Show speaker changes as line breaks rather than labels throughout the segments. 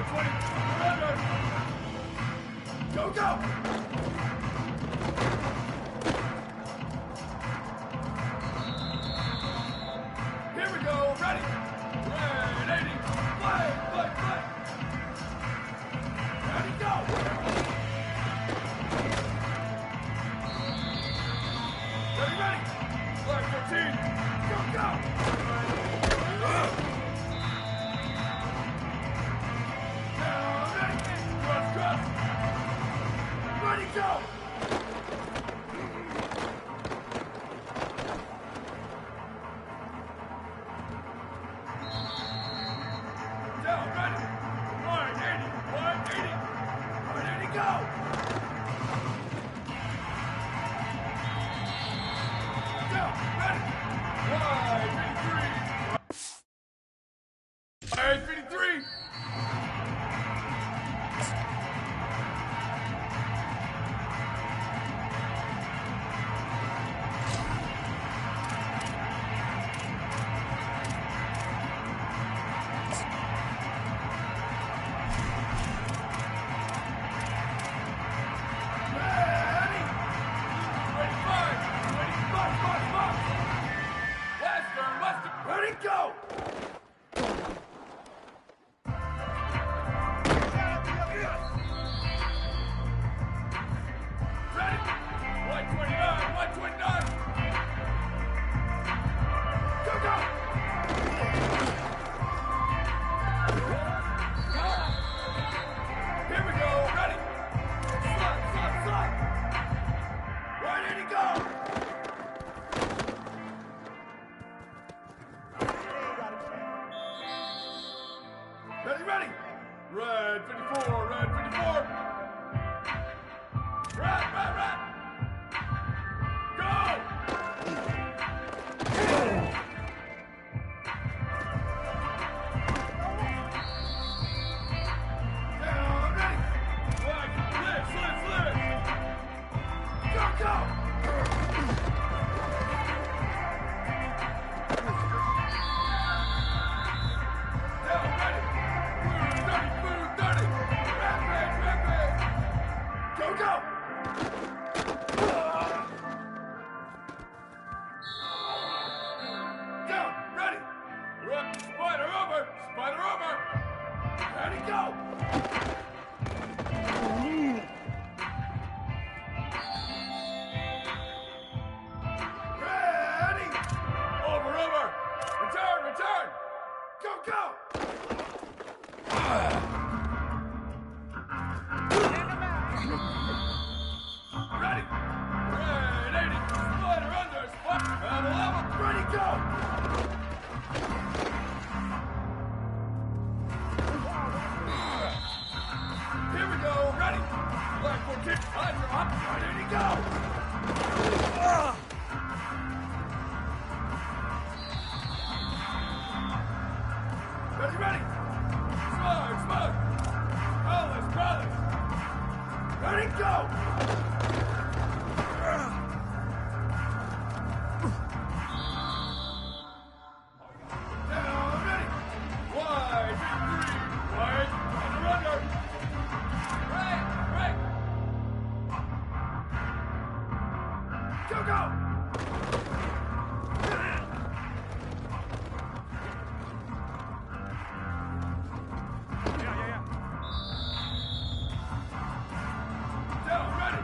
120. Surrender. Go, go. Here we go. Ready. Red 80. Play, play, play. Ready, go. Ready, ready. Flag 14. Go, go. Ready, go! Down, ready! 180, 180! 180, go! Down, ready! 183! 183! Go! Ready? 129, 129! Go, go! Here we go, ready? Slide, slide, slide! Ready to go! Ready, ready! Red 54, red 54! Red, red, red! Go! Down, ready! Flag, slid, slid, slid! Go, go! Down, ready! Food 30! Rapid, rapid! Go, go! Down, ready! We're up, spider over! Spider over! Ready, go! Ready! Over, over! Return, return! Go, go! Ready! Red 80! Spider under! Spider level! Ready, go! Here we go! Ready! Flag 14! Eyes are up! Ready to go! Ready, ready! Smoke, smoke! Brothers, brothers! Ready, go! Down, ready! Wide, 53! Wide, under! Break, break! Go, go! Down, ready!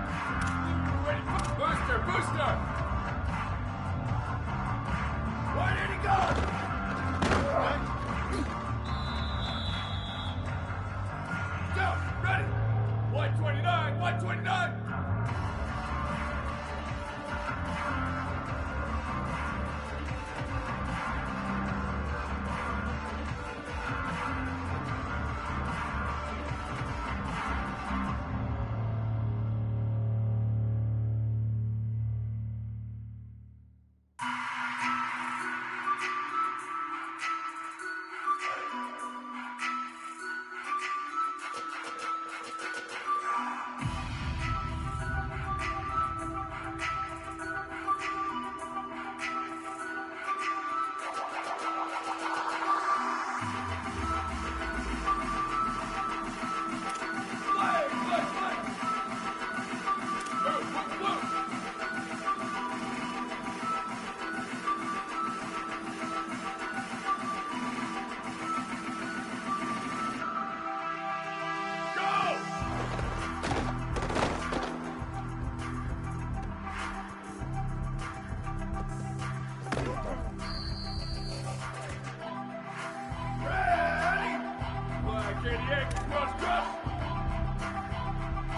Katie Yankees, cross, cross.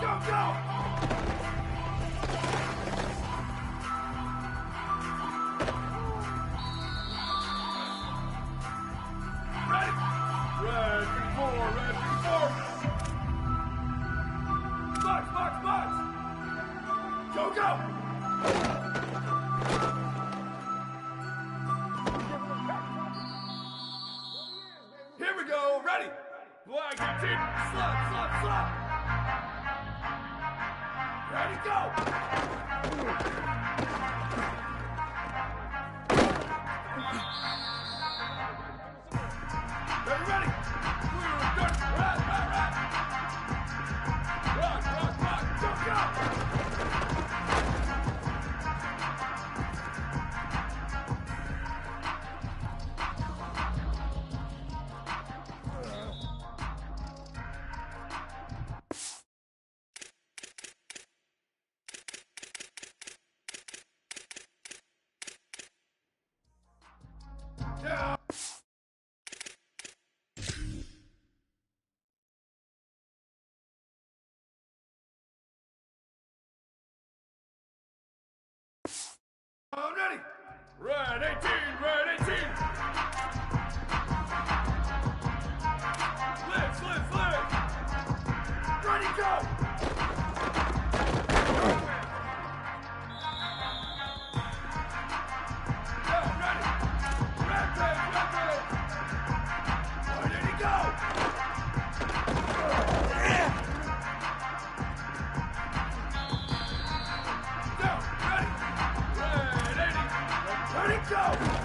Go, go! Ready? Red 4, red 4. Box, box, box. Go, go! Here we go, ready. Black 18, slap, slap, slap. Ready, go! Ready, ready! Clear, good, rat, rat, rat! Rock, rock, rock, go, go! Yeah! I'm ready! Red 18, red 18! Lift, lift, lift! Ready, go! Yeah, ready! Rampage, rampage! Ready to go! Down, ready! Red 80! Ready, go!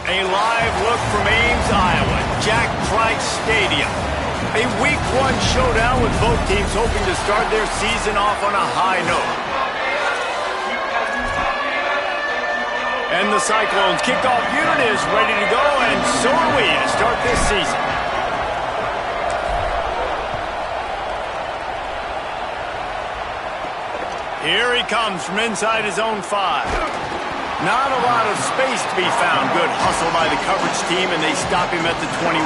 A live look from Ames, Iowa, Jack Trice Stadium. A Week 1 showdown with both teams hoping to start their season off on a high note. And the Cyclones kickoff unit is ready to go, and so are we to start this season. Here he comes from inside his own 5. Not a lot of space to be found. Good hustle by the coverage team, and they stop him at the 21.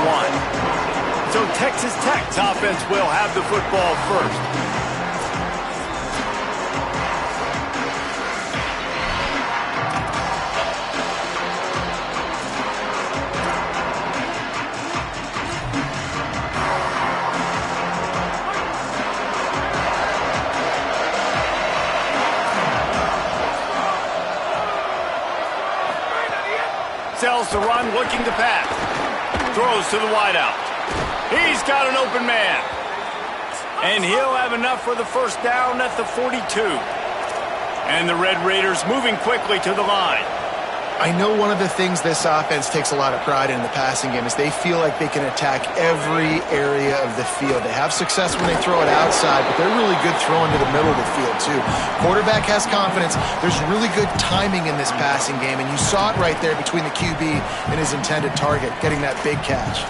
So Texas Tech's offense will have the football first. Sells to run, looking to pass. Throws to the wideout. He's got an open man. And he'll have enough for the first down at the 42. And the Red Raiders moving quickly to the line.
I know one of the things this offense takes a lot of pride in the passing game is they feel like they can attack every area of the field. They have success when they throw it outside, but they're really good throwing to the middle of the field too. Quarterback has confidence. There's really good timing in this passing game, and you saw it right there between the QB and his intended target, getting that big catch.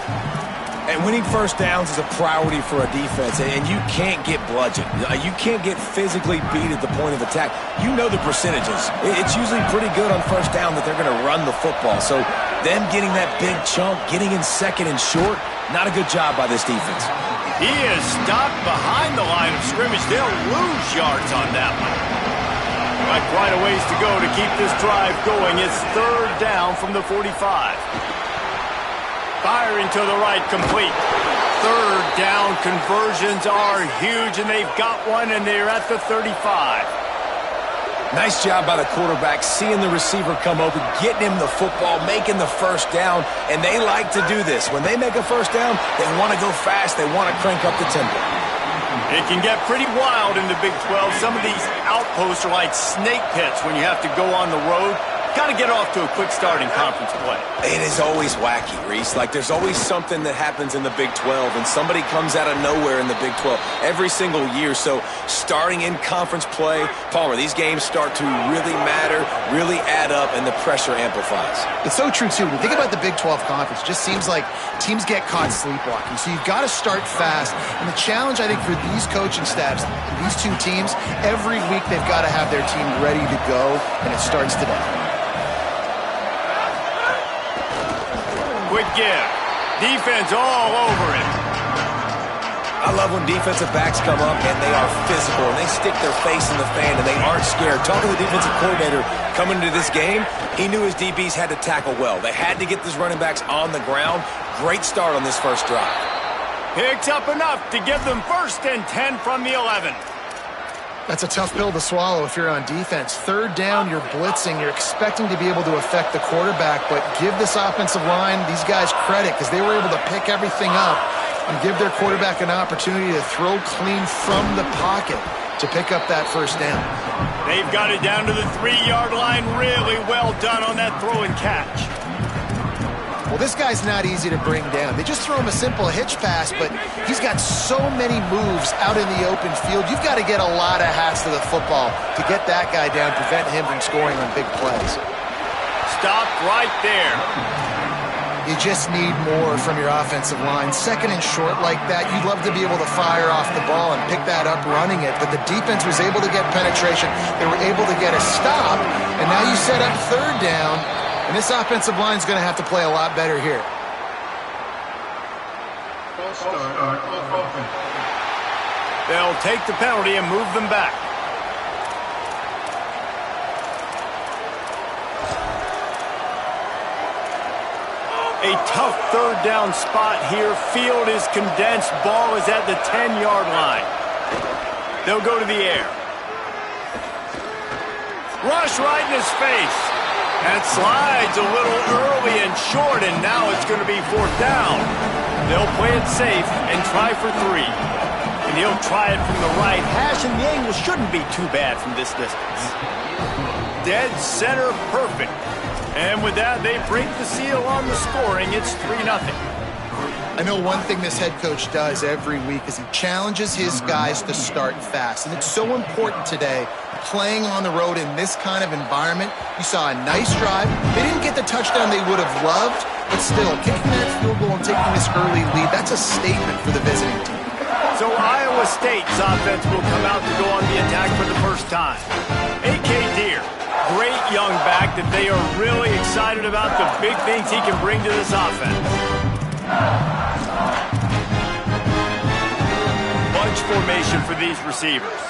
And winning first downs is a priority for a defense, and you can't get bludgeoned. You can't get physically beat at the point of attack. You know the percentages. It's usually pretty good on first down that they're going to run the football. So them getting that big chunk, getting in second and short, not a good job by this defense.
He is stopped behind the line of scrimmage. They'll lose yards on that one. But quite a ways to go to keep this drive going. It's third down from the 45. Firing to the right, complete. Third down conversions are huge, and they've got one, and they're at the 35.
Nice job by the quarterback, seeing the receiver come open, getting him the football, making the first down, and they like to do this. When they make a first down, they want to go fast. They want to crank up the tempo.
It can get pretty wild in the Big 12. Some of these outposts are like snake pits when you have to go on the road. Got to get off to a quick start in conference play.
It is always wacky, Reese. Like, there's always something that happens in the Big 12, and somebody comes out of nowhere in the Big 12 every single year. So starting in conference play, Palmer, these games start to really matter, really add up, and the pressure amplifies.
It's so true, too. When you think about the Big 12 Conference, it just seems like teams get caught sleepwalking. So you've got to start fast. And the challenge, I think, for these coaching staffs, these two teams, every week they've got to have their team ready to go, and it starts today.
Quick give. Defense all over it.
I love when defensive backs come up and they are physical and they stick their face in the fan and they aren't scared. Talking to the defensive coordinator coming into this game, he knew his DBs had to tackle well. They had to get these running backs on the ground. Great start on this first drive.
Picks up enough to give them first and 10 from the 11.
That's a tough pill to swallow if you're on defense. Third down, you're blitzing. You're expecting to be able to affect the quarterback, but give this offensive line, these guys, credit because they were able to pick everything up and give their quarterback an opportunity to throw clean from the pocket to pick up that first down.
They've got it down to the 3-yard line. Really well done on that throw and catch.
Well, this guy's not easy to bring down. They just throw him a simple hitch pass, but he's got so many moves out in the open field. You've got to get a lot of hats to the football to get that guy down, prevent him from scoring on big plays.
Stopped right there.
You just need more from your offensive line. Second and short like that, you'd love to be able to fire off the ball and pick that up running it, but the defense was able to get penetration. They were able to get a stop, and now you set up third down. And this offensive line is going to have to play a lot better here.
They'll take the penalty and move them back. A tough third down spot here. Field is condensed. Ball is at the 10-yard line. They'll go to the air. Rush right in his face. That slides a little early and short, and now it's going to be fourth down. They'll play it safe and try for 3. And he'll try it from the right hash, and the angle shouldn't be too bad from this distance. Dead center perfect. And with that, they break the seal on the scoring. It's 3-0.
I know one thing this head coach does every week is he challenges his guys to start fast. And it's so important today, playing on the road in this kind of environment. You saw a nice drive. They didn't get the touchdown they would have loved, but still, kicking that field goal and taking this early lead, that's a statement for the visiting team.
So Iowa State's offense will come out to go on the attack for the first time. A.K. Deer, great young back that they are really excited about the big things he can bring to this offense. Bunch formation for these receivers.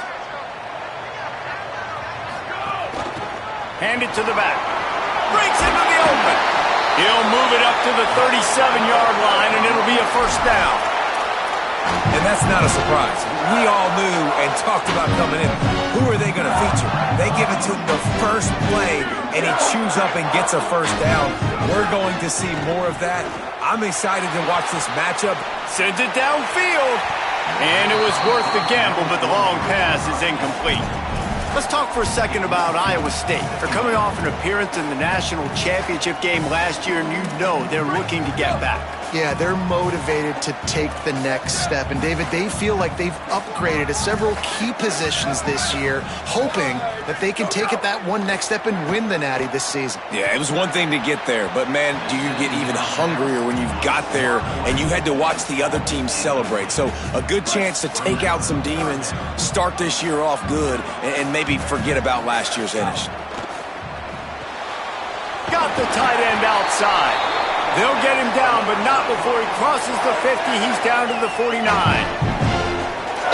Hand it to the back. Breaks into the open. He'll move it up to the 37-yard line, and it'll be a first down.
And that's not a surprise. We all knew and talked about coming in. Who are they going to feature? They give it to him the first play, and he chews up and gets a first down. We're going to see more of that. I'm excited to watch this matchup.
Sends it downfield. And it was worth the gamble, but the long pass is incomplete. Let's talk for a second about Iowa State. They're coming off an appearance in the national championship game last year, and you know they're looking to get back.
Yeah, they're motivated to take the next step. And, David, they feel like they've upgraded to several key positions this year, hoping that they can take it that one next step and win the Natty this season.
Yeah, it was one thing to get there, but, man, do you get even hungrier when you've got there and you had to watch the other team celebrate. So a good chance to take out some demons, start this year off good, and maybe forget about last year's finish.
Got the tight end outside. They'll get him down, but not before he crosses the 50. He's down to the 49.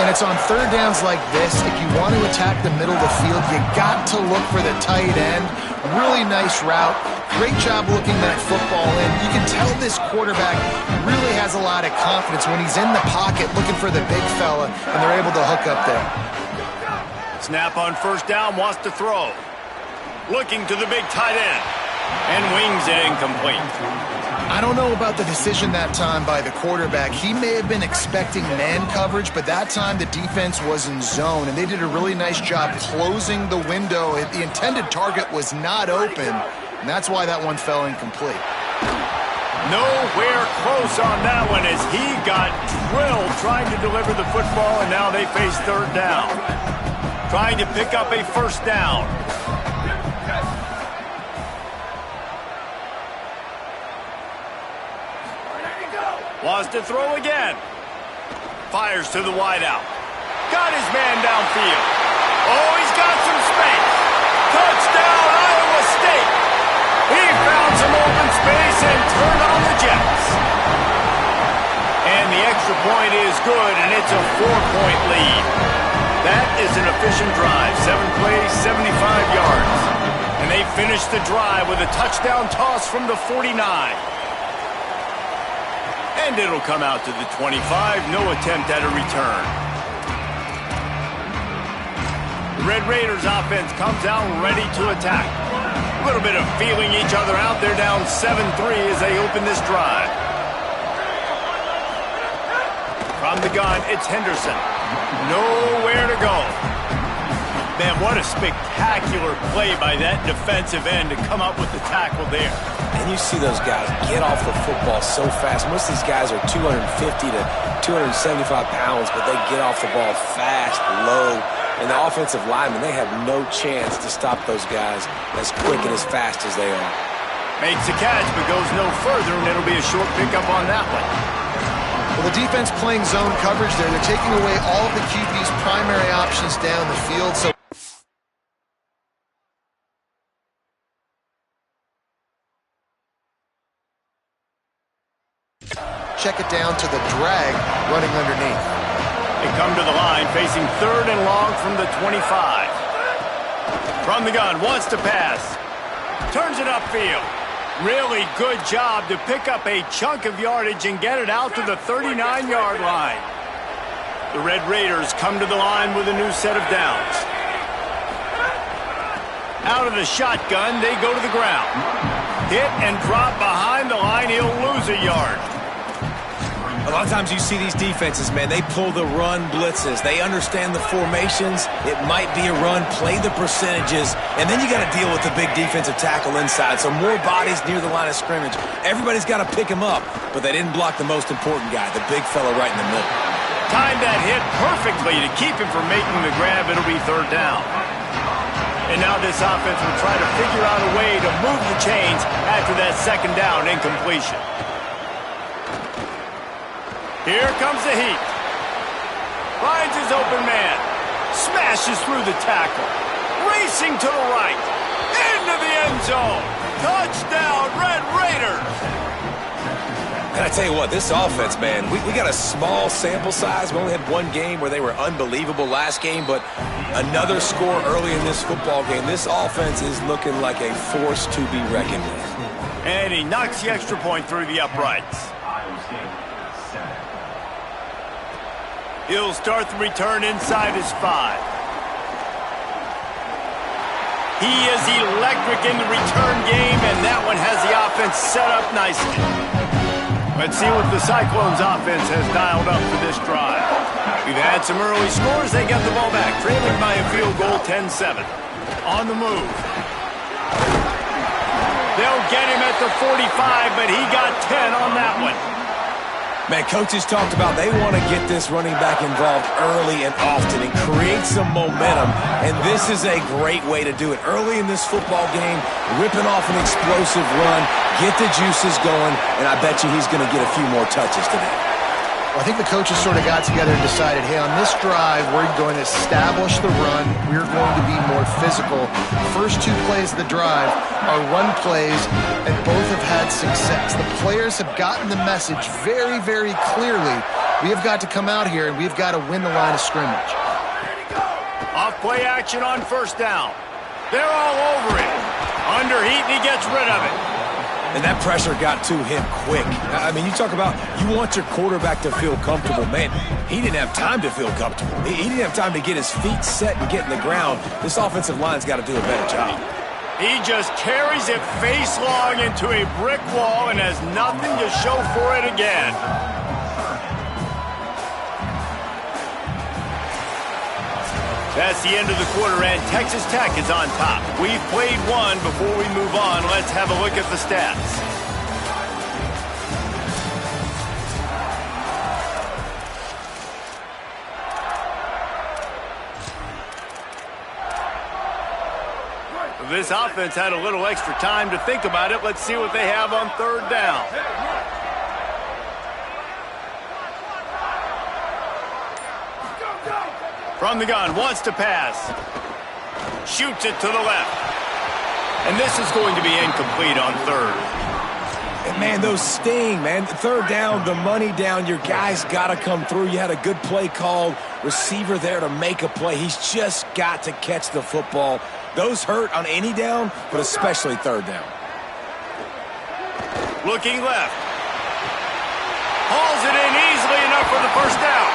And it's on third downs like this. If you want to attack the middle of the field, you got to look for the tight end. Really nice route. Great job looking that football in. You can tell this quarterback really has a lot of confidence when he's in the pocket looking for the big fella, and they're able to hook up there.
Snap on first down, wants to throw. Looking to the big tight end. And wings it incomplete.
I don't know about the decision that time by the quarterback. He may have been expecting man coverage, but that time the defense was in zone, and they did a really nice job closing the window. The intended target was not open, and that's why that one fell incomplete.
Nowhere close on that one as he got drilled trying to deliver the football, and now they face third down. Trying to pick up a first down. Wants to throw again. Fires to the wideout. Got his man downfield. Oh, he's got some space. Touchdown, Iowa State. He found some open space and turned on the Jets. And the extra point is good, and it's a 4-point lead. That is an efficient drive. 7 plays, 75 yards. And they finish the drive with a touchdown toss from the 49. And it'll come out to the 25. No attempt at a return. The Red Raiders offense comes out ready to attack. A little bit of feeling each other out. They're down 7-3 as they open this drive. From the gun, it's Henderson. Nowhere to go. Man, what a spectacular play by that defensive end to come up with the tackle there.
And you see those guys get off the football so fast. Most of these guys are 250 to 275 pounds, but they get off the ball fast, low. And the offensive linemen, they have no chance to stop those guys as quick and as fast as they are.
Makes a catch, but goes no further, and it'll be a short pickup on that one.
Well, the defense playing zone coverage there. They're taking away all of the QB's primary options down the field. So check it down to the drag running underneath.
They come to the line facing third and long from the 25. From the gun, wants to pass. Turns it upfield. Really good job to pick up a chunk of yardage and get it out to the 39-yard line. The Red Raiders come to the line with a new set of downs. Out of the shotgun, they go to the ground. Hit and drop behind the line, he'll lose a yard.
A lot of times you see these defenses, man, they pull the run blitzes. They understand the formations. It might be a run, play the percentages, and then you got to deal with the big defensive tackle inside. So more bodies near the line of scrimmage. Everybody's got to pick him up, but they didn't block the most important guy, the big fella right in the middle.
Timed that hit perfectly to keep him from making the grab. It'll be third down. And now this offense will try to figure out a way to move the chains after that second down incompletion. Here comes the heat. Finds his open man. Smashes through the tackle. Racing to the right. Into the end zone. Touchdown, Red Raiders.
And I tell you what, this offense, man, we got a small sample size. We only had one game where they were unbelievable last game, but another score early in this football game. This offense is looking like a force to be reckoned with.
And he knocks the extra point through the uprights. He'll start the return inside his 5. He is electric in the return game, and that one has the offense set up nicely. Let's see what the Cyclones offense has dialed up for this drive. We've had some early scores. They get the ball back, trailing by a field goal, 10-7. On the move. They'll get him at the 45, but he got 10 on that one.
Man, coaches talked about they want to get this running back involved early and often and create some momentum, and this is a great way to do it. Early in this football game, ripping off an explosive run, get the juices going, and I bet you he's going to get a few more touches today.
Well, I think the coaches sort of got together and decided, hey, on this drive, we're going to establish the run. We're going to be more physical. First 2 plays of the drive are run plays, and both have had success. The players have gotten the message very, very clearly. We have got to come out here, and we've got to win the line of scrimmage.
Off play action on first down. They're all over it. Under heat, and he gets rid of it.
And that pressure got to him quick. I mean, you talk about you want your quarterback to feel comfortable. Man, he didn't have time to feel comfortable. He didn't have time to get his feet set and get in the ground. This offensive line's got to do a better job.
He just carries it face long into a brick wall and has nothing to show for it again. That's the end of the quarter, and Texas Tech is on top. We've played one. Before we move on, let's have a look at the stats. This offense had a little extra time to think about it. Let's see what they have on third down. From the gun, wants to pass. Shoots it to the left. And this is going to be incomplete on third.
And man, those sting, man. Third down, the money down. Your guy's got to come through. You had a good play called. Receiver there to make a play. He's just got to catch the football. Those hurt on any down, but especially third down.
Looking left. Hauls it in easily enough for the first down.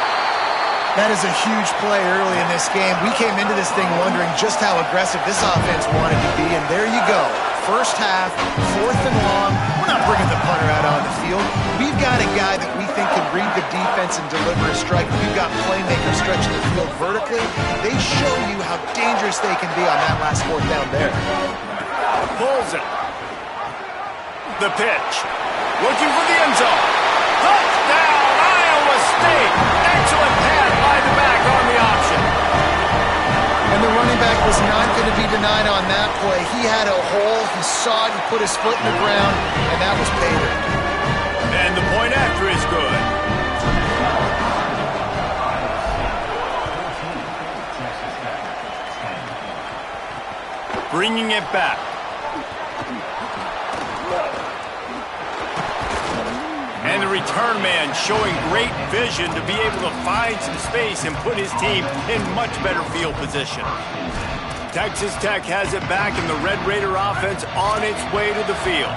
That is a huge play early in this game. We came into this thing wondering just how aggressive this offense wanted to be, and there you go. First half, 4th and long. We're not bringing the punter out on the field. We've got a guy that we think can read the defense and deliver a strike. We've got playmakers stretching the field vertically. They show you how dangerous they can be on that last 4th down there.
Pulls it. The pitch. Looking for the end zone. Touchdown, Iowa State. Excellent pass by the back on the option.
And the running back was not going to be denied on that play. He had a hole. He saw it. He put his foot in the ground, and that was payday.
And the point after is good. Bringing it back. And the return man showing great vision to be able to find some space and put his team in much better field position. Texas Tech has it back, and the Red Raider offense on its way to the field.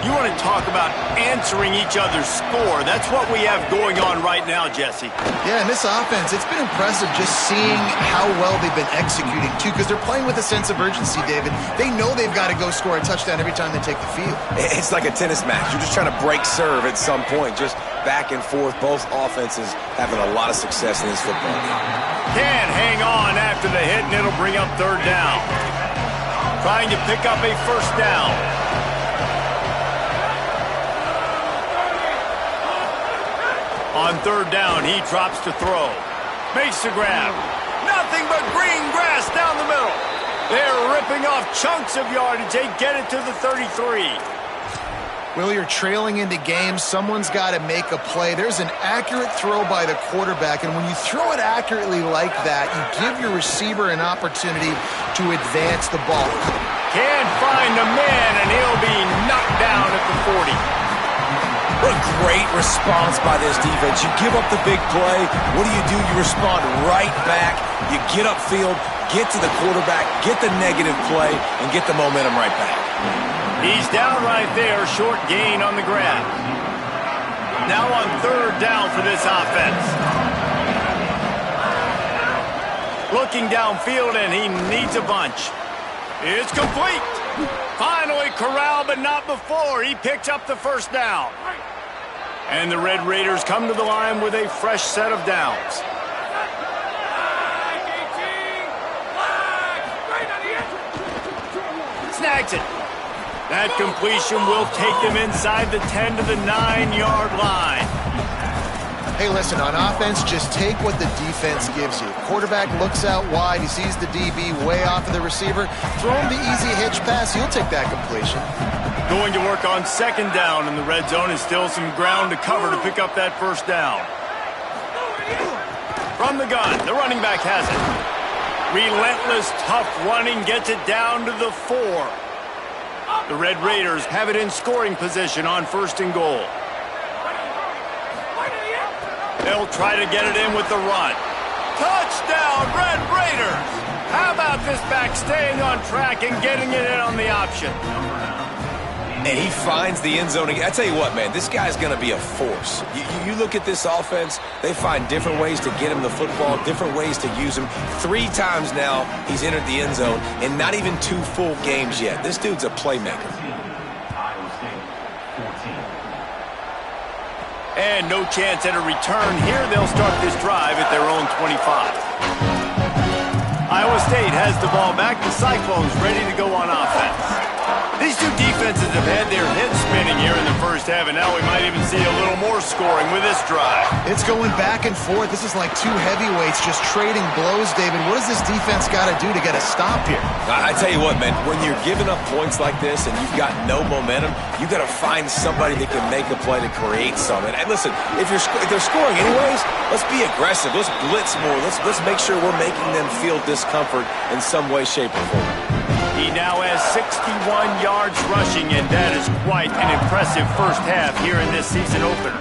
You want to talk about answering each other's score. That's what we have going on right now, Jesse.
Yeah, and this offense, it's been impressive just seeing how well they've been executing, too, because they're playing with a sense of urgency, David. They know they've got to go score a touchdown every time they take the field.
It's like a tennis match. You're just trying to break serve at some point, just back and forth. Both offenses having a lot of success in this football game.
Can't hang on after the hit, and it'll bring up third down. Trying to pick up a first down. On third down, he drops to throw. Makes the grab. Nothing but green grass down the middle. They're ripping off chunks of yardage. They get it to the 33.
Will, you're trailing into games. Someone's got to make a play. There's an accurate throw by the quarterback, and when you throw it accurately like that, you give your receiver an opportunity to advance the ball.
Can't find a man, and he'll be knocked down at the 40.
What a great response by this defense. You give up the big play. What do? You respond right back. You get upfield, get to the quarterback, get the negative play, and get the momentum right back.
He's down right there, short gain on the grab. Now on third down for this offense. Looking downfield, and he needs a bunch. It's complete. Finally corralled, but not before. He picks up the first down. And the Red Raiders come to the line with a fresh set of downs. Snags it. That completion will take them inside the 10 to the 9-yard line.
Hey, listen, on offense, just take what the defense gives you. Quarterback looks out wide. He sees the DB way off of the receiver. Throw him the easy hitch pass. He'll take that completion.
Going to work on second down in the red zone. Is still some ground to cover to pick up that first down. From the gun, the running back has it. Relentless, tough running gets it down to the 4. The Red Raiders have it in scoring position on first and goal. They'll try to get it in with the run. Touchdown, Red Raiders! How about this back staying on track and getting it in on the option?
And he finds the end zone again. I tell you what, man, this guy's going to be a force. You look at this offense, they find different ways to get him the football, different ways to use him. 3 times now he's entered the end zone, and not even 2 full games yet. This dude's a playmaker.
And no chance at a return here. They'll start this drive at their own 25. Iowa State has the ball back. The Cyclones ready to go on offense. These two defenses have had their heads spinning here in the first half, and now we might even see a little more scoring with this drive.
It's going back and forth. This is like 2 heavyweights just trading blows, David. What does this defense got to do to get a stop here?
I tell you what, man, when you're giving up points like this and you've got no momentum, you got to find somebody that can make a play to create something. And listen, if they're scoring anyways, let's be aggressive. Let's blitz more. Let's make sure we're making them feel discomfort in some way, shape, or form.
He now has 61 yards rushing, and that is quite an impressive first half here in this season opener.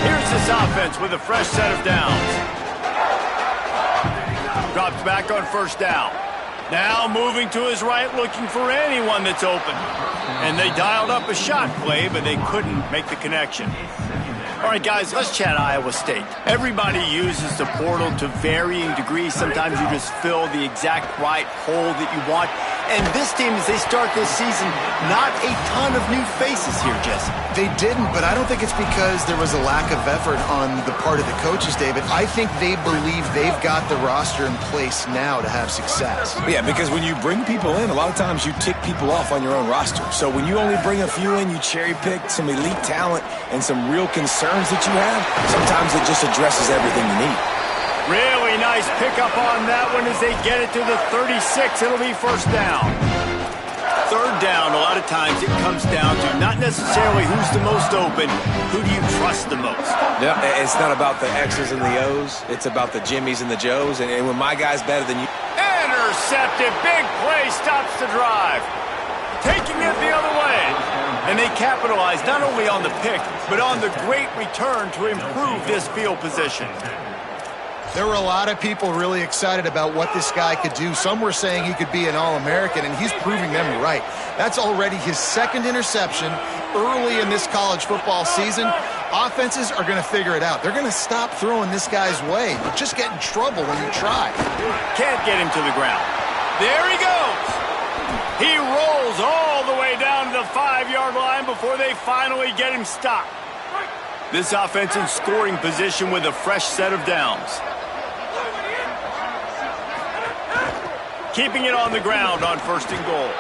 Here's this offense with a fresh set of downs. Drops back on first down. Now moving to his right, looking for anyone that's open. And they dialed up a shot play, but they couldn't make the connection. All right, guys, let's chat Iowa State. Everybody uses the portal to varying degrees. Sometimes you just fill the exact right hole that you want. And this team, as they start this season, not a ton of new faces here, Jesse.
They didn't, but I don't think it's because there was a lack of effort on the part of the coaches, David. I think they believe they've got the roster in place now to have success.
Yeah, because when you bring people in, a lot of times you tick people off on your own roster. So when you only bring a few in, you cherry pick some elite talent and some real concerns that you have, sometimes it just addresses everything you need.
Really nice pickup on that one as they get it to the 36. It'll be first down. Third down, a lot of times it comes down to not necessarily who's the most open, who do you trust the most?
Yeah, it's not about the X's and the O's. It's about the Jimmys and the Joes. And when my guy's better than you.
Intercepted. Big play stops the drive. Taking it the other way. And they capitalize not only on the pick, but on the great return to improve this field position.
There were a lot of people really excited about what this guy could do. Some were saying he could be an All-American, and he's proving them right. That's already his second interception early in this college football season. Offenses are going to figure it out. They're going to stop throwing this guy's way. You just get in trouble when you try.
Can't get him to the ground. There he goes. He rolls all the way down to the 5-yard line before they finally get him stopped. This offense in scoring position with a fresh set of downs. Keeping it on the ground on 1st and goal.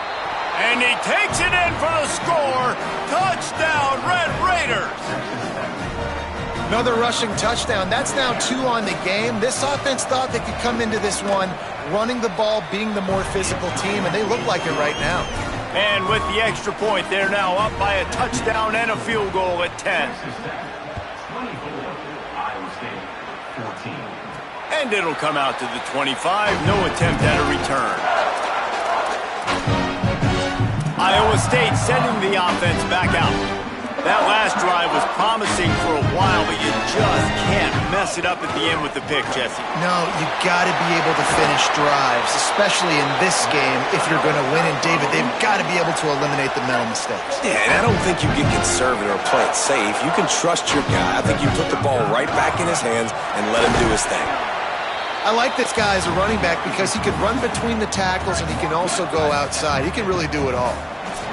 And he takes it in for the score. Touchdown, Red Raiders.
Another rushing touchdown. That's now 2 on the game. This offense thought they could come into this one running the ball, being the more physical team, and they look like it right now.
And with the extra point, they're now up by a touchdown and a field goal at 10. And it'll come out to the 25. No attempt at a return. Iowa State sending the offense back out. That last drive was promising for a while, but you just can't mess it up at the end with the pick, Jesse.
No, you got to be able to finish drives, especially in this game if you're going to win. And, David, they've got to be able to eliminate the mental mistakes.
Yeah, and I don't think you get conservative or play it safe. You can trust your guy. I think you put the ball right back in his hands and let him do his thing.
I like this guy as a running back because he can run between the tackles and he can also go outside. He can really do it all.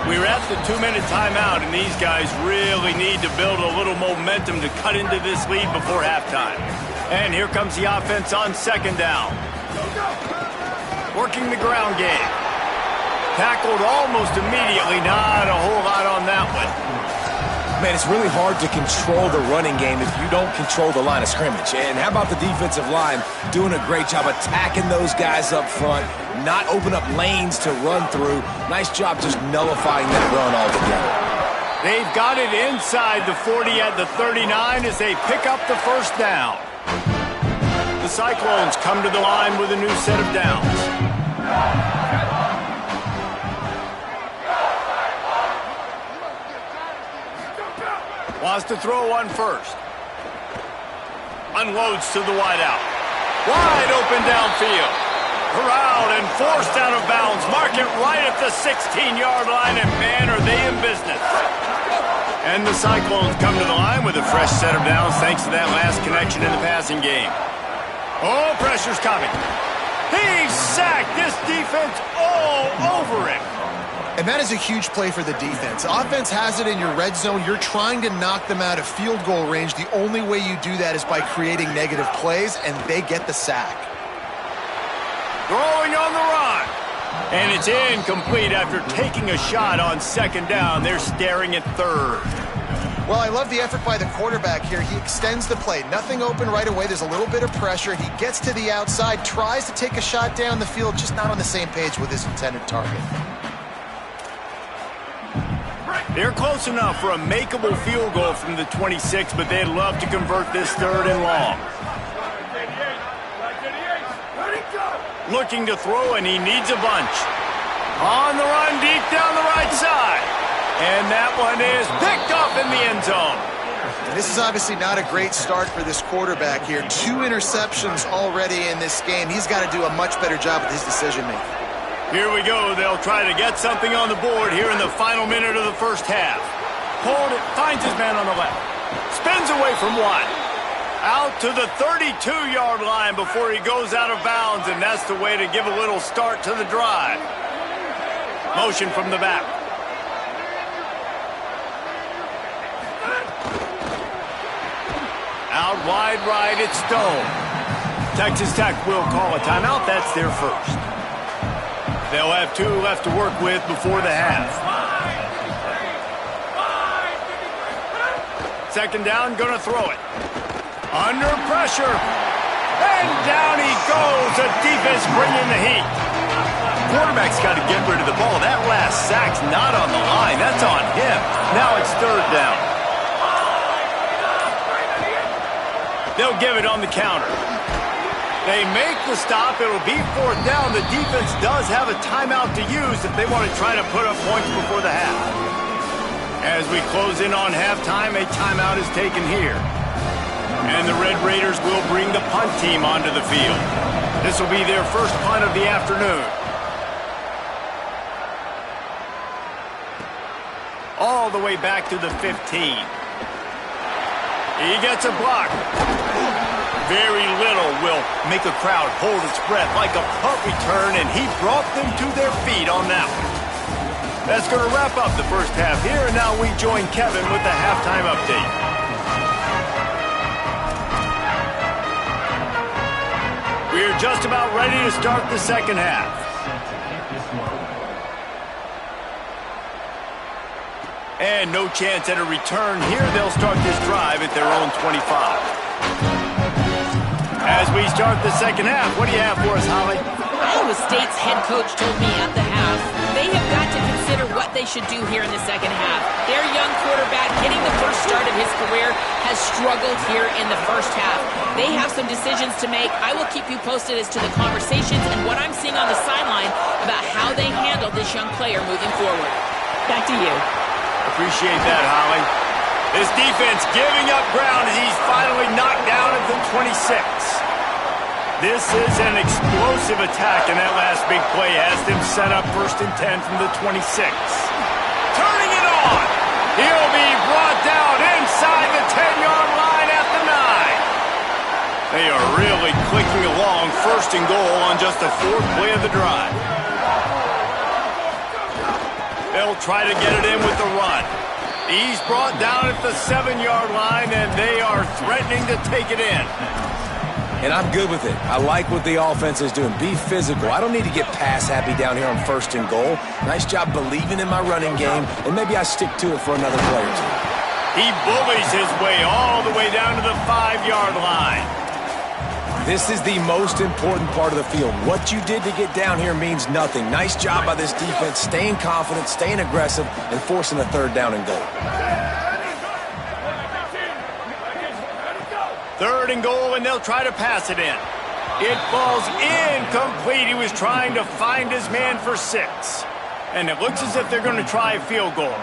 We're at the 2-minute timeout, and these guys really need to build a little momentum to cut into this lead before halftime. And here comes the offense on 2nd down. Working the ground game. Tackled almost immediately. Not a whole lot on that one.
Man, it's really hard to control the running game if you don't control the line of scrimmage. And how about the defensive line doing a great job attacking those guys up front, not open up lanes to run through. Nice job just nullifying that run altogether.
They've got it inside the 40 at the 39 as they pick up the 1st down. The Cyclones come to the line with a new set of downs. Wants to throw one first. Unloads to the wideout. Wide open downfield. Corralled and forced out of bounds. Mark it right at the 16-yard line, and man, are they in business. And the Cyclones come to the line with a fresh set of downs thanks to that last connection in the passing game. Oh, pressure's coming. He's sacked. This defense all over him.
And that is a huge play for the defense. Offense has it in your red zone. You're trying to knock them out of field goal range. The only way you do that is by creating negative plays, and they get the sack.
Throwing on the run. And it's incomplete after taking a shot on 2nd down. They're staring at 3rd.
Well, I love the effort by the quarterback here. He extends the play. Nothing open right away. There's a little bit of pressure. He gets to the outside, tries to take a shot down the field, just not on the same page with his intended target.
They're close enough for a makeable field goal from the 26, but they'd love to convert this 3rd and long. Looking to throw, and he needs a bunch. On the run, deep down the right side. And that one is picked off in the end zone.
And this is obviously not a great start for this quarterback here. 2 interceptions already in this game. He's got to do a much better job with his decision-making.
Here we go. They'll try to get something on the board here in the final minute of the 1st half. Hold it, finds his man on the left. Spins away from one. Out to the 32-yard line before he goes out of bounds, and that's the way to give a little start to the drive. Motion from the back. Out wide right, it's Stone. Texas Tech will call a timeout. That's their first. They'll have 2 left to work with before the half. 2nd down, gonna throw it. Under pressure. And down he goes. The defense bringing the heat. Quarterback's got to get rid of the ball. That last sack's not on the line. That's on him. Now it's 3rd down. They'll give it on the counter. They make the stop. It'll be 4th down. The defense does have a timeout to use if they want to try to put up points before the half. As we close in on halftime, a timeout is taken here. And the Red Raiders will bring the punt team onto the field. This will be their first punt of the afternoon. All the way back to the 15. He gets a block. Very little will make a crowd hold its breath like a punt return, and he brought them to their feet on that one. That's going to wrap up the first half here, and now we join Kevin with the halftime update. We're just about ready to start the second half. And no chance at a return here. They'll start this drive at their own 25. As we start the second half, what do you have for us, Holly?
Iowa State's head coach told me at the half they have got to consider what they should do here in the second half. Their young quarterback, getting the first start of his career, has struggled here in the first half. They have some decisions to make. I will keep you posted as to the conversations and what I'm seeing on the sideline about how they handle this young player moving forward. Back to you.
Appreciate that, Holly. This defense giving up ground as he's finally knocked down at the 26. This is an explosive attack, and that last big play has them set up 1st and 10 from the 26. Turning it on. He'll be brought down inside the 10-yard line at the 9. They are really clicking along, 1st and goal on just the 4th play of the drive. They'll try to get it in with the run. He's brought down at the 7-yard line, and they are threatening to take it in.
And I'm good with it. I like what the offense is doing. Be physical. I don't need to get pass happy down here on 1st and goal. Nice job believing in my running game, and maybe I stick to it for another play or two.
He bullies his way all the way down to the 5-yard line.
This is the most important part of the field. What you did to get down here means nothing. Nice job by this defense, staying confident, staying aggressive, and forcing a 3rd down and goal.
3rd and goal, and they'll try to pass it in. It falls incomplete. He was trying to find his man for 6. And it looks as if they're going to try a field goal.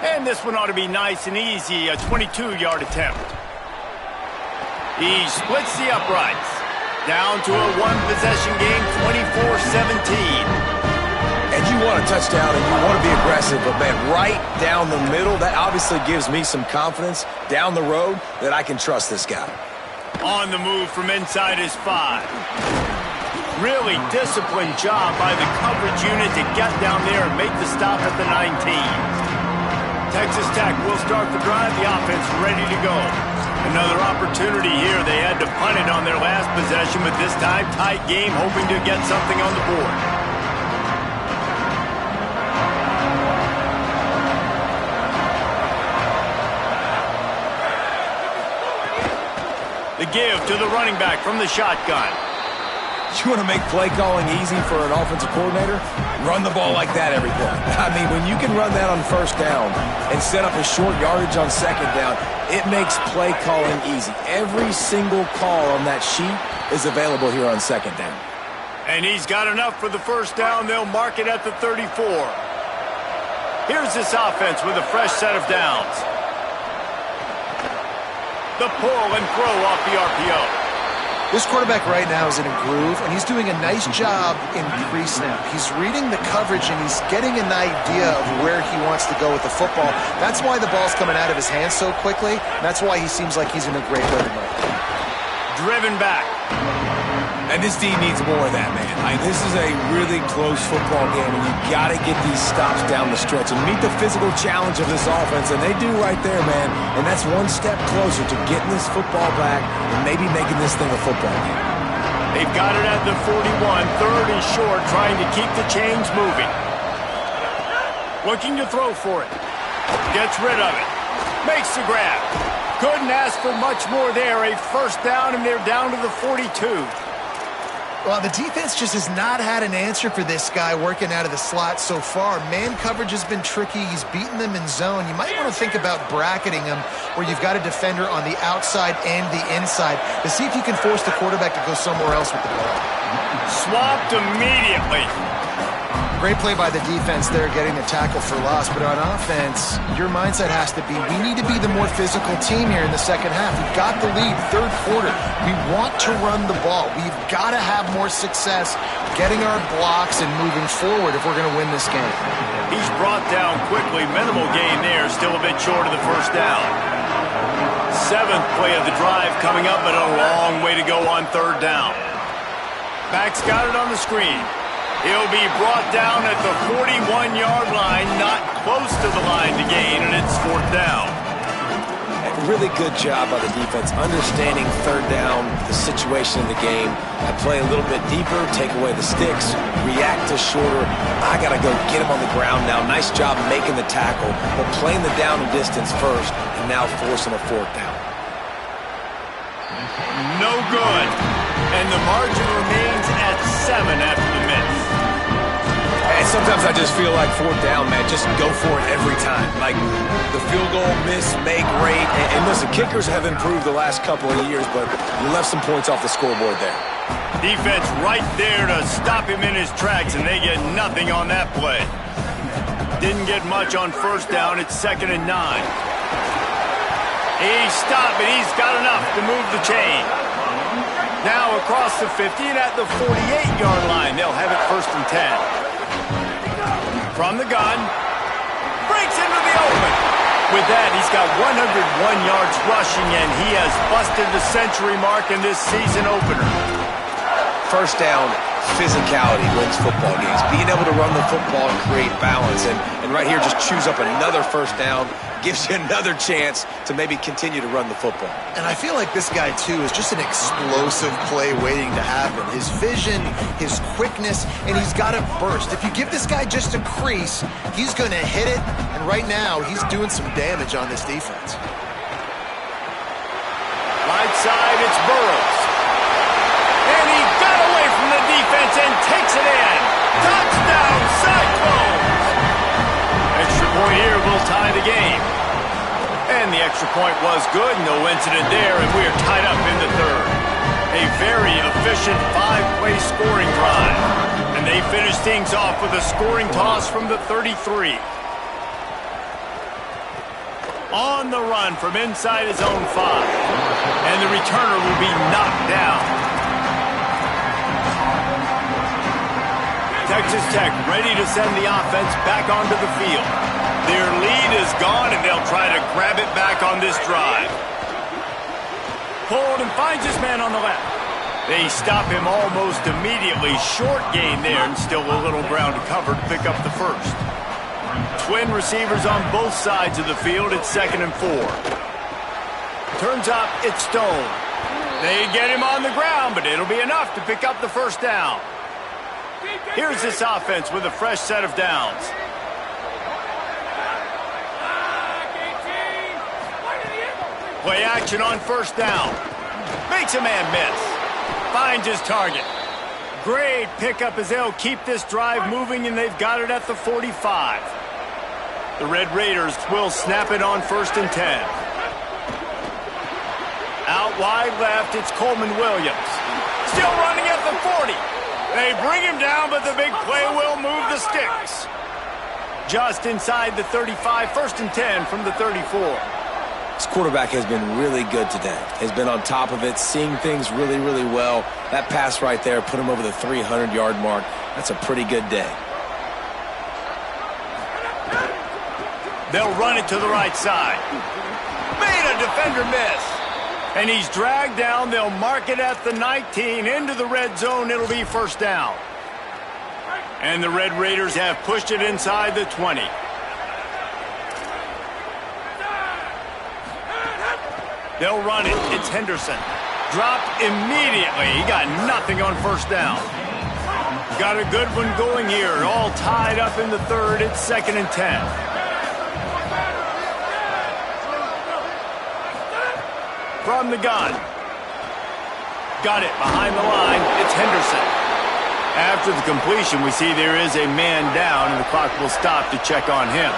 And this one ought to be nice and easy, a 22-yard attempt. He splits the uprights. Down to a 1-possession game, 24-17.
And you want a touchdown and you want to be aggressive, but, man, right down the middle, that obviously gives me some confidence down the road that I can trust this guy.
On the move from inside his 5. Really disciplined job by the coverage unit to get down there and make the stop at the 19. Texas Tech will start the drive. The offense ready to go. Another opportunity here. They had to punt it on their last possession, but this time tight game, hoping to get something on the board. The give to the running back from the shotgun.
You want to make play calling easy for an offensive coordinator? Run the ball like that every play. I mean, when you can run that on 1st down and set up a short yardage on 2nd down, it makes play calling easy. Every single call on that sheet is available here on 2nd down.
And he's got enough for the 1st down. They'll mark it at the 34. Here's this offense with a fresh set of downs. The pull and throw off the RPO.
This quarterback right now is in a groove, and he's doing a nice job in pre-snap. He's reading the coverage, and he's getting an idea of where he wants to go with the football. That's why the ball's coming out of his hands so quickly. That's why he seems like he's in a great rhythm right now.
Driven back.
And this team needs more of that, man. This is a really close football game, and you got to get these stops down the stretch and meet the physical challenge of this offense, and they do right there, man. And that's one step closer to getting this football back and maybe making this thing a football game.
They've got it at the 41, 3rd and short, trying to keep the chains moving. Looking to throw for it. Gets rid of it. Makes the grab. Couldn't ask for much more there. A 1st down, and they're down to the 42.
Well, the defense just has not had an answer for this guy working out of the slot so far. Man coverage has been tricky. He's beaten them in zone. You might want to think about bracketing him where you've got a defender on the outside and the inside to see if you can force the quarterback to go somewhere else with the ball.
Swapped immediately.
Great play by the defense there, getting the tackle for loss. But on offense, your mindset has to be, we need to be the more physical team here in the second half. We've got the lead, third quarter. We want to run the ball. We've got to have more success getting our blocks and moving forward if we're going to win this game.
He's brought down quickly. Minimal gain there, still a bit short of the first down. Seventh play of the drive coming up, but a long way to go on third down. Back's got it on the screen. He'll be brought down at the 41-yard line, not close to the line to gain, and it's fourth down.
Really good job by the defense, understanding third down, the situation in the game. I play a little bit deeper, take away the sticks, react to shorter. I got to go get him on the ground now. Nice job making the tackle, but playing the down and distance first, and now forcing a fourth down.
No good. And the margin remains at 7 after the miss.
And sometimes I just feel like fourth down, man, just go for it every time. Like the field goal, miss, make, rate. And listen, kickers have improved the last couple of years, but you left some points off the scoreboard there.
Defense right there to stop him in his tracks, and they get nothing on that play. Didn't get much on first down. It's 2nd and 9. He stopped, but he's got enough to move the chain. Now across the 50 and at the 48-yard line. They'll have it 1st and 10. From the gun, breaks into the open. With that, he's got 101 yards rushing, and he has busted the century mark in this season opener.
First down, physicality wins football games. Being able to run the football and create balance. And right here, just choose up another first down, gives you another chance to maybe continue to run the football.
And I feel like this guy, too, is just an explosive play waiting to happen. His vision, his quickness, and he's got a burst. If you give this guy just a crease, he's going to hit it. And right now, he's doing some damage on this defense.
Right side, it's Burrows. And he got away from the defense and takes it in. Touchdown, Cyclones! Extra point here will tie the game. And the extra point was good. No incident there, and we are tied up in the third. A very efficient 5-play scoring drive. And they finish things off with a scoring toss from the 33. On the run from inside his own 5. And the returner will be knocked down. Texas Tech ready to send the offense back onto the field. Their lead is gone, and they'll try to grab it back on this drive. Pulled and finds his man on the left. They stop him almost immediately. Short gain there, and still a little ground to cover to pick up the first. Twin receivers on both sides of the field. It's 2nd and 4. Turns up, it's Stone. They get him on the ground, but it'll be enough to pick up the first down. Here's this offense with a fresh set of downs. Play action on first down. Makes a man miss. Finds his target. Great pickup as they'll keep this drive moving, and they've got it at the 45. The Red Raiders will snap it on 1st and 10. Out wide left, it's Coleman Williams. Still running at the 40. They bring him down, but the big play will move the sticks. Just inside the 35, 1st and 10 from the 34.
This quarterback has been really good today. Has been on top of it, seeing things really, really well. That pass right there put him over the 300-yard mark. That's a pretty good day.
They'll run it to the right side. Made a defender miss. And he's dragged down. They'll mark it at the 19. Into the red zone. It'll be first down. And the Red Raiders have pushed it inside the 20. They'll run it. It's Henderson. Dropped immediately. He got nothing on first down. Got a good one going here. All tied up in the third. It's 2nd and 10. From the gun. Got it behind the line. It's Henderson. After the completion, we see there is a man down, and the clock will stop to check on him.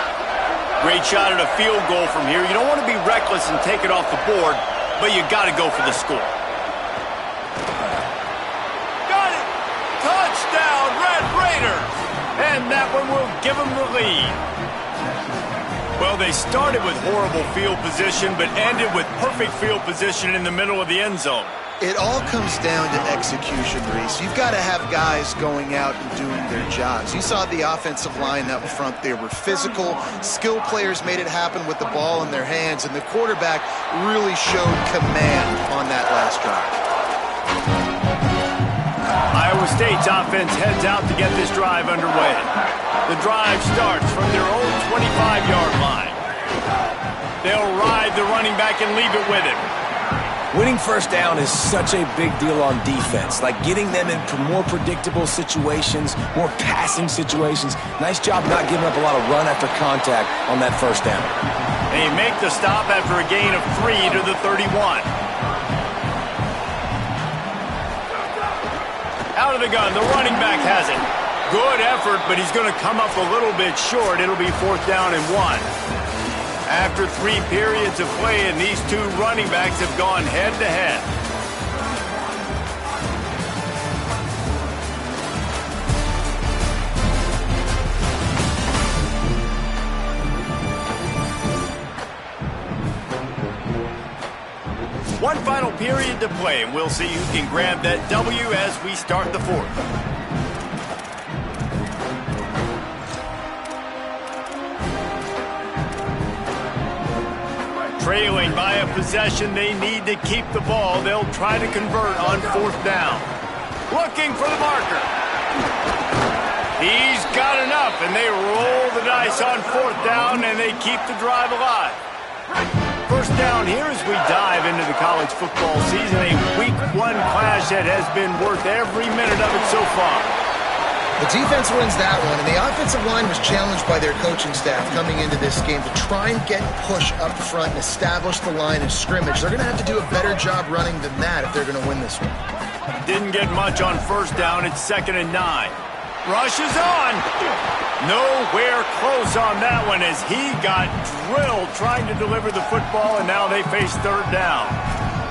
Great shot at a field goal from here. You don't want to be reckless and take it off the board, but you got to go for the score. Got it! Touchdown, Red Raiders! And that one will give them the lead. Well, they started with horrible field position, but ended with perfect field position in the middle of the end zone.
It all comes down to execution, Reese. You've got to have guys going out and doing their jobs. You saw the offensive line up front. They were physical. Skill players made it happen with the ball in their hands, and the quarterback really showed command on that last drive.
Iowa State's offense heads out to get this drive underway. The drive starts from their own 25-yard line. They'll ride the running back and leave it with him.
Winning first down is such a big deal on defense, like getting them into more predictable situations, more passing situations. Nice job not giving up a lot of run after contact on that first down.
They make the stop after a gain of 3 to the 31. Out of the gun, the running back has it. Good effort, but he's going to come up a little bit short. It'll be 4th down and 1. After 3 periods of play, and these two running backs have gone head-to-head. One final period to play, and we'll see who can grab that W as we start the 4th. Trailing by a possession, they need to keep the ball. They'll try to convert on 4th down. Looking for the marker. He's got enough, and they roll the dice on 4th down, and they keep the drive alive. First down here as we dive into the college football season. A week 1 clash that has been worth every minute of it so far.
The defense wins that one, and the offensive line was challenged by their coaching staff coming into this game to try and get push up front and establish the line of scrimmage. They're going to have to do a better job running than that if they're going to win this one.
Didn't get much on first down. It's 2nd and 9. Rush is on. Nowhere close on that one as he got drilled trying to deliver the football, and now they face 3rd down.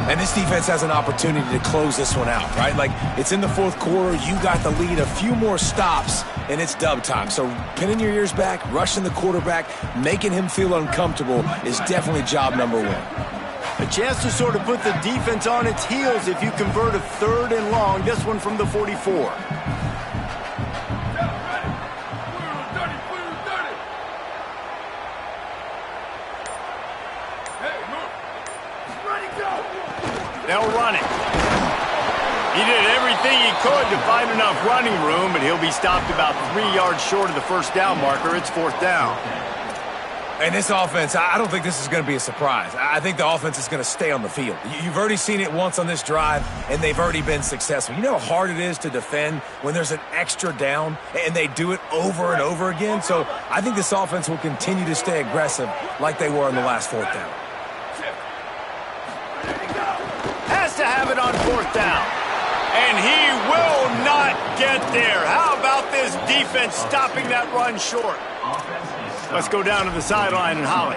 And this defense has an opportunity to close this one out, right? Like, it's in the 4th quarter. You got the lead. A few more stops, and it's dub time. So pinning your ears back, rushing the quarterback, making him feel uncomfortable is definitely job number 1.
A chance to sort of put the defense on its heels if you convert a 3rd and long. This one from the 44. They'll run it. He did everything he could to find enough running room, but he'll be stopped about 3 yards short of the first down marker. It's 4th down.
And this offense, I don't think this is going to be a surprise. I think the offense is going to stay on the field. You've already seen it once on this drive, and they've already been successful. You know how hard it is to defend when there's an extra down, and they do it over and over again? So I think this offense will continue to stay aggressive like they were in the last 4th down.
Has to have it on 4th down. And he will not get there. How about this defense stopping that run short? Let's go down to the sideline and Holly.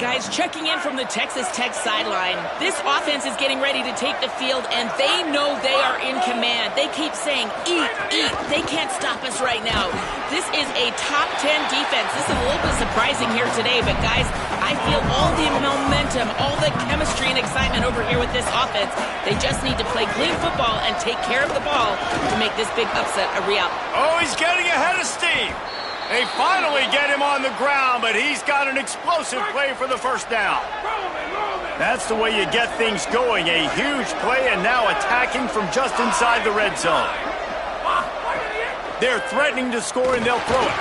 Guys, checking in from the Texas Tech sideline. This offense is getting ready to take the field, and they know they are in command. They keep saying, eat, eat. They can't stop us right now. This is a top 10 defense. This is a little bit surprising here today, but guys, I feel all the momentum, all the chemistry and excitement over here with this offense. They just need to play clean football and take care of the ball to make this big upset a reality.
Oh, he's getting ahead of steam. They finally get him on the ground, but he's got an explosive play for the first down. That's the way you get things going. A huge play, and now attacking from just inside the red zone. They're threatening to score, and they'll throw it.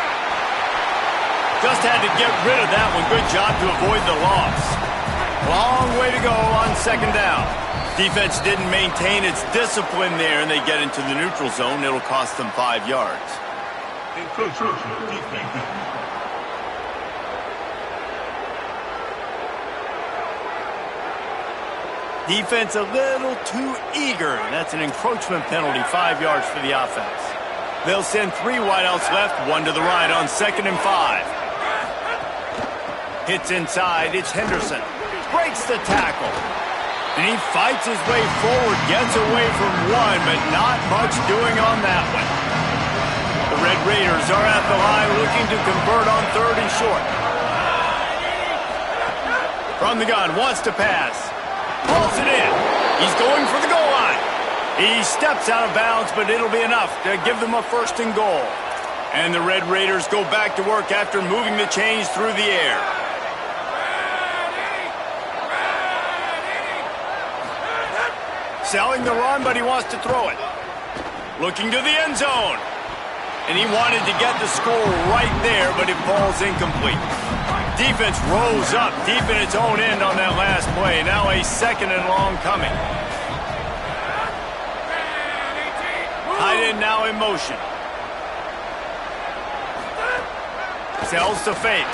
Just had to get rid of that one. Good job to avoid the loss. Long way to go on 2nd down. Defense didn't maintain its discipline there, and they get into the neutral zone. It'll cost them 5 yards. Defense a little too eager. That's an encroachment penalty, 5 yards for the offense. They'll send 3 wideouts left, 1 to the right on 2nd and 5. Hits inside, it's Henderson. Breaks the tackle. And he fights his way forward, gets away from 1, but not much doing on that one. The Red Raiders are at the line looking to convert on 3rd and short. From the gun, wants to pass. Pulls it in. He's going for the goal line. He steps out of bounds, but it'll be enough to give them a 1st and goal. And the Red Raiders go back to work after moving the chains through the air. Selling the run, but he wants to throw it. Looking to the end zone. And he wanted to get the score right there, but it falls incomplete. Defense rose up deep in its own end on that last play. Now a 2nd and long coming. Tight end now in motion. Sells to fake.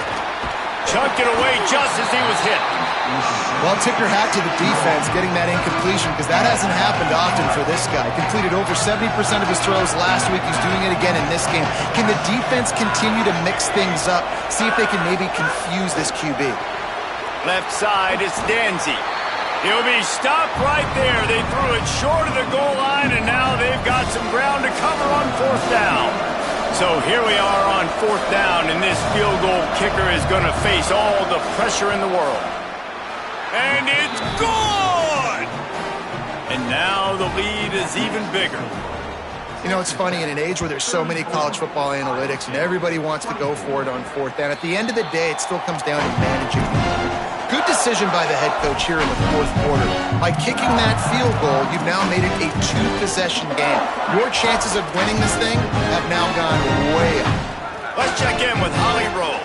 Chucked it away just as he was hit.
Well, tip your hat to the defense getting that incompletion because that hasn't happened often for this guy. Completed over 70% of his throws last week. He's doing it again in this game. Can the defense continue to mix things up? See if they can maybe confuse this QB.
Left side, it's Danzy. He'll be stopped right there. They threw it short of the goal line, and now they've got some ground to cover on 4th down. So here we are on 4th down, and this field goal kicker is going to face all the pressure in the world. And it's good! And now the lead is even bigger.
You know, it's funny, in an age where there's so many college football analytics and everybody wants to go for it on 4th down, at the end of the day, it still comes down to managing. Good decision by the head coach here in the 4th quarter. By kicking that field goal, you've now made it a 2-possession game. Your chances of winning this thing have now gone way up.
Let's check in with Holly Rowe.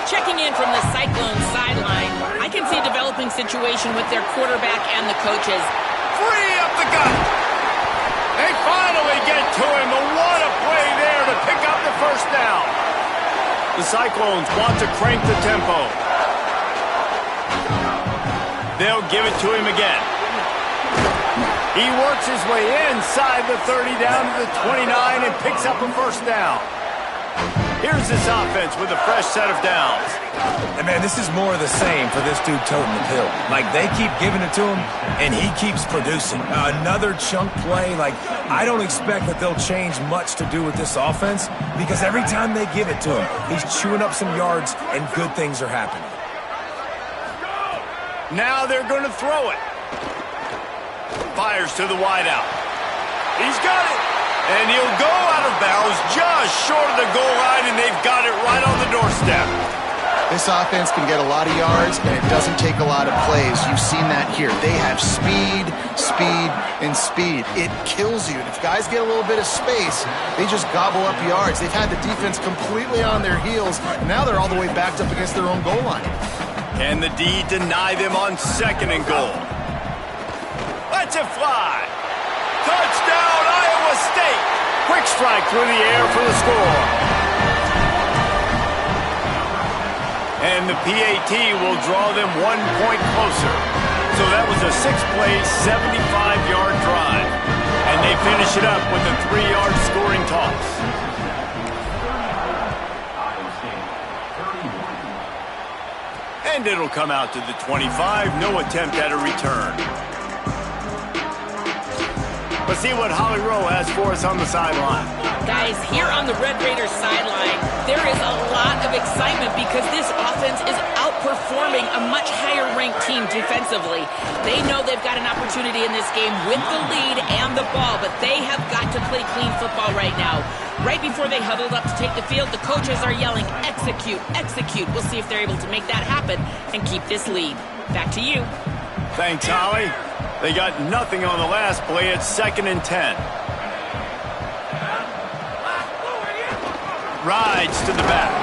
Checking in from the Cyclone sideline, I can see a developing situation with their quarterback and the coaches.
Free up the gut. They finally get to him, but what a play there to pick up the 1st down. The Cyclones want to crank the tempo. They'll give it to him again. He works his way inside the 30 down to the 29 and picks up a 1st down. Here's this offense with a fresh set of downs.
And man, this is more of the same for this dude toting the pill. Like, they keep giving it to him, and he keeps producing. Another chunk play. Like, I don't expect that they'll change much to do with this offense because every time they give it to him, he's chewing up some yards and good things are happening.
Now they're going to throw it. Fires to the wideout. He's got it. And he'll go out of bounds just short of the goal line, and they've got it right on the doorstep.
This offense can get a lot of yards, and it doesn't take a lot of plays. You've seen that here. They have speed, and speed. It kills you. And if guys get a little bit of space, they just gobble up yards. They've had the defense completely on their heels, and now they're all the way backed up against their own goal line.
Can the D deny them on 2nd and goal? Let's it fly. Touchdown, Iowa State. Quick strike through the air for the score. And the PAT will draw them 1 point closer. So that was a 6-play, 75-yard drive. And they finish it up with a 3-yard scoring toss. And it'll come out to the 25. No attempt at a return. Let's see what Holly Rowe has for us on the sideline.
Guys, here on the Red Raiders sideline, there is a lot of excitement because this offense is outperforming a much higher-ranked team defensively. They know they've got an opportunity in this game with the lead and the ball, but they have got to play clean football right now. Right before they huddled up to take the field, the coaches are yelling, execute, execute. We'll see if they're able to make that happen and keep this lead. Back to you.
Thanks, Holly. They got nothing on the last play. It's 2nd and 10. Rides to the back.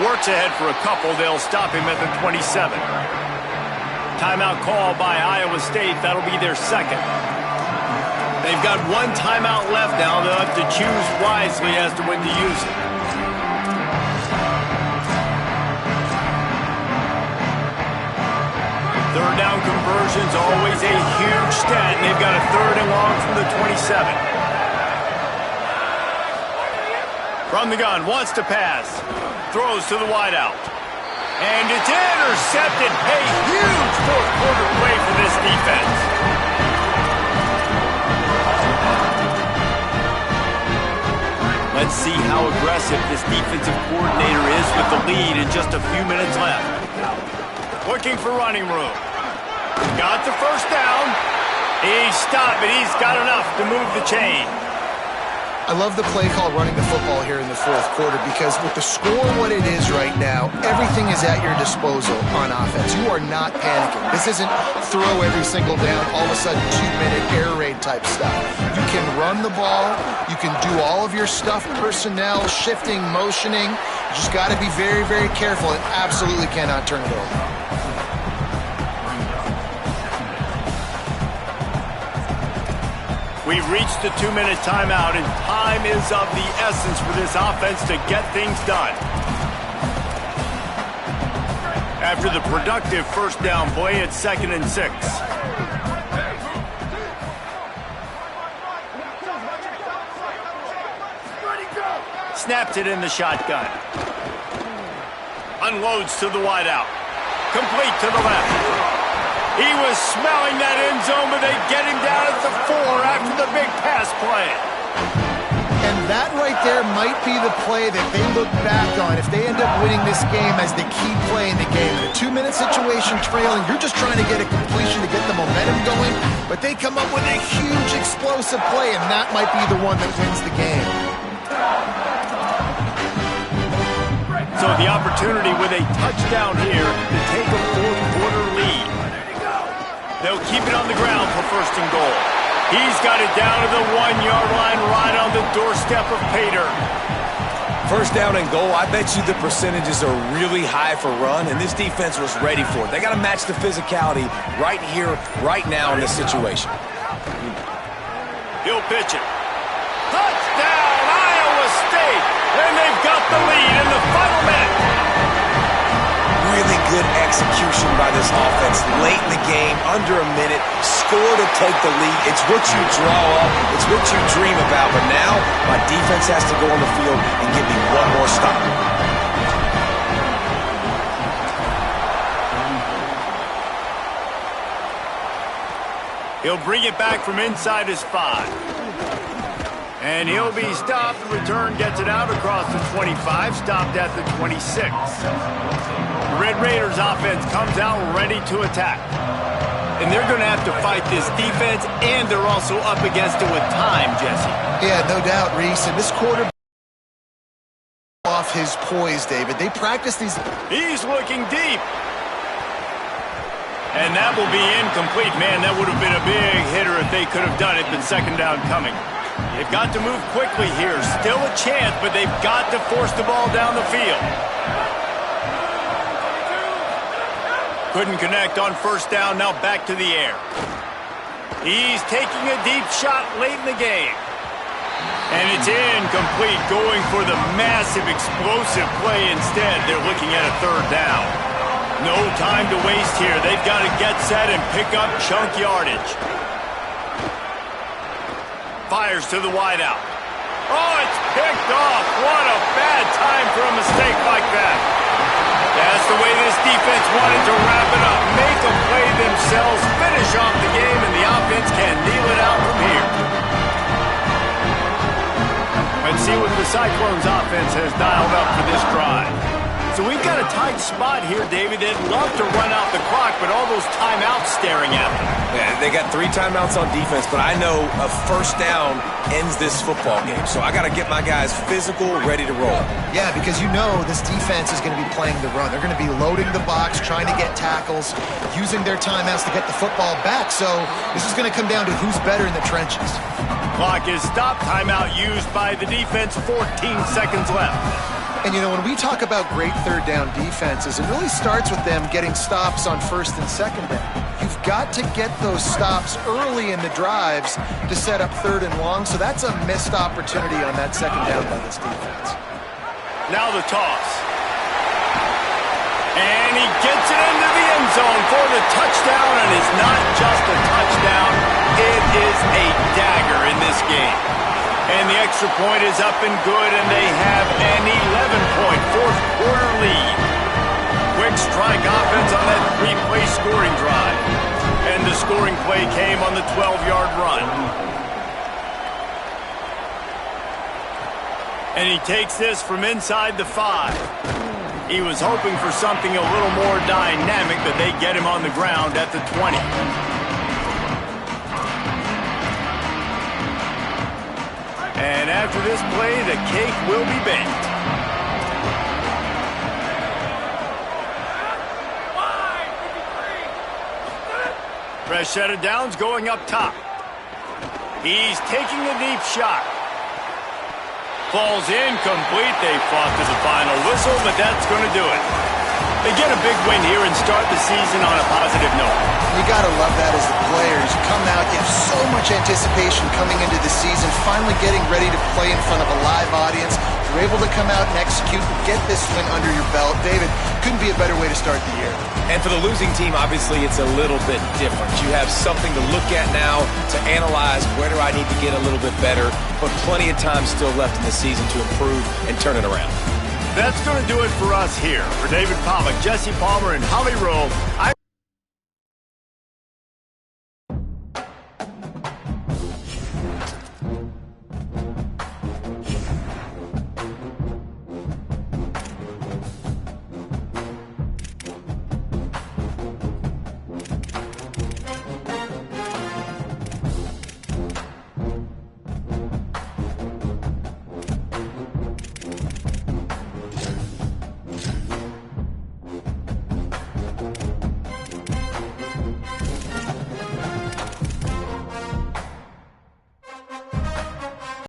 Works ahead for a couple. They'll stop him at the 27. Timeout call by Iowa State. That'll be their 2nd. They've got 1 timeout left now. They'll have to choose wisely as to when to use it. Third down conversion's always a huge stat, and they've got a 3rd and long from the 27. From the gun, wants to pass. Throws to the wideout. And it's intercepted. A huge 4th quarter play for this defense. Let's see how aggressive aggressive this defensive coordinator is with the lead and just a few minutes left. Looking for running room. Got the first down. He stopped, but he's got enough to move the chain.
I love the play call running the football here in the fourth quarter because with the score what it is right now, everything is at your disposal on offense. You are not panicking. This isn't throw every single down, all of a sudden 2-minute air raid type stuff. You can run the ball. You can do all of your stuff, personnel, shifting, motioning. You just got to be very, very careful and absolutely cannot turn it over.
We've reached the 2-minute timeout, and time is of the essence for this offense to get things done. After the productive first down play, it's 2nd and 6. Snaps it in the shotgun. Unloads to the wideout. Complete to the left. He was smelling that end zone, but they get him down at the 4 after the big pass play.
And that right there might be the play that they look back on if they end up winning this game as the key play in the game. In a 2-minute situation trailing, you're just trying to get a completion to get the momentum going, but they come up with a huge explosive play, and that might be the one that wins the game.
So the opportunity with a touchdown here to take a fourth quarter lead. They'll keep it on the ground for 1st and goal. He's got it down to the 1-yard line right on the doorstep of Pater.
1st down and goal, I bet you the percentages are really high for run, and this defense was ready for it. They got to match the physicality right here, right now in this situation.
He'll pitch it. Touchdown, Iowa State! And they've got the lead in the final minute.
Really good execution by this offense late in the game, under a minute, score to take the lead. It's what you draw up, it's what you dream about, but now my defense has to go on the field and give me one more stop.
He'll bring it back from inside his 5. And he'll be stopped. Return gets it out across the 25, stopped at the 26. The Red Raiders offense comes out ready to attack. And they're going to have to fight this defense, and they're also up against it with time, Jesse.
Yeah, no doubt, Reese. And this quarterback off his poise, David. They practice these.
He's looking deep. And that will be incomplete. Man, that would have been a big hitter if they could have done it, but 2nd down coming. They've got to move quickly here. Still a chance, but they've got to force the ball down the field. Couldn't connect on 1st down. Now back to the air. He's taking a deep shot late in the game. And it's incomplete, going for the massive explosive play instead. They're looking at a 3rd down. No time to waste here. They've got to get set and pick up chunk yardage. Fires to the wideout. Oh, it's picked off. What a bad time for a mistake like that. That's the way this defense wanted to wrap it up. Make a play themselves, finish off the game, and the offense can kneel it out from here. Let's see what the Cyclones offense has dialed up for this drive. So we've got a tight spot here, David. They'd love to run out the clock, but all those timeouts staring at them.
Yeah, they got 3 timeouts on defense, but I know a 1st down ends this football game. So I got to get my guys physical, ready to roll.
Yeah, because you know this defense is going to be playing the run. They're going to be loading the box, trying to get tackles, using their timeouts to get the football back. So this is going to come down to who's better in the trenches.
Clock is stopped. Timeout used by the defense. 14 seconds left.
And, you know, when we talk about great 3rd down defenses, it really starts with them getting stops on 1st and 2nd down. You've got to get those stops early in the drives to set up 3rd and long, so that's a missed opportunity on that 2nd down by this defense.
Now the toss. And he gets it into the end zone for the touchdown, and it's not just a touchdown, it is a dagger in this game. And the extra point is up and good, and they have an 11-point fourth quarter lead. Quick strike offense on that 3-play scoring drive. And the scoring play came on the 12-yard run. And he takes this from inside the 5. He was hoping for something a little more dynamic, but they get him on the ground at the 20. And after this play, the cake will be baked. Rashad Downs going up top. He's taking a deep shot. Falls incomplete. They fought to the final whistle, but that's going to do it. They get a big win here and start the season on a positive note.
You got to love that as the players. You come out, you have so much anticipation coming into the season, finally getting ready to play in front of a live audience. You're able to come out and execute and get this win under your belt. David, couldn't be a better way to start the year.
And for the losing team, obviously, it's a little bit different. You have something to look at now to analyze where do I need to get a little bit better, but plenty of time still left in the season to improve and turn it around.
That's going to do it for us here. For David Pollack, Jesse Palmer, and Holly Rowe,